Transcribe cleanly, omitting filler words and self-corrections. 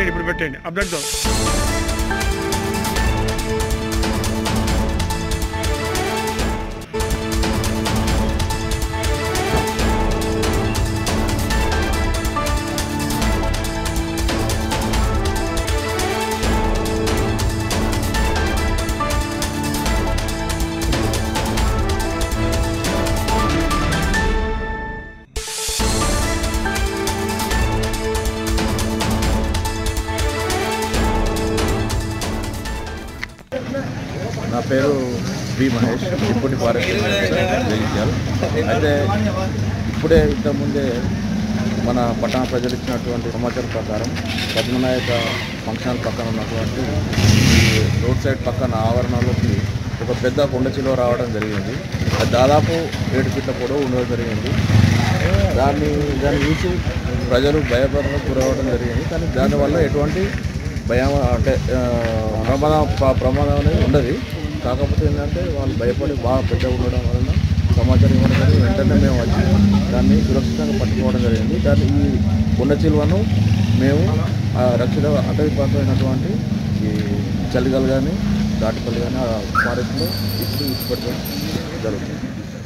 ఇప్పుడు పెట్టండి అప్డేట్ నా పేరు వి మహేష్, డిప్యూటీ ఫారెస్ట్ జగిత్యాల. అయితే ఇప్పుడే ఇంతకుముందే మన పట్టణ ప్రజలు ఇచ్చినటువంటి సమాచారం ప్రకారం పద్మనాయక ఫంక్షన్ పక్కన ఉన్నటువంటి రోడ్ సైడ్ పక్కన ఆవరణలోకి ఒక పెద్ద కొండ చిలువ రావడం జరిగింది. అది దాదాపు 7 ఫీట్ల పొడవు ఉండడం జరిగింది. దాన్ని చూసి ప్రజలు భయభ్రాంతులకు గురవడం జరిగింది. కానీ దానివల్ల ఎటువంటి భయం అంటే ప్రమాదం అనేది ఉండదు. కాకపోతే ఏంటంటే వాళ్ళు భయపడి బాగా పెద్దగా ఉండడం వలన సమాచారం ఇవ్వడం జరిగింది. వెంటనే మేము వచ్చి దాన్ని సురక్షితంగా పట్టుకోవడం జరిగింది. దాన్ని ఈ కొండ చిలువను మేము రక్షిత అటవీ ప్రాంతమైనటువంటి ఈ చలిగలు కానీ దాటిపల్లి కానీ ఆ ఫారెస్ట్లో ఇప్పుడు ఇచ్చిపెట్టడం జరుగుతుంది.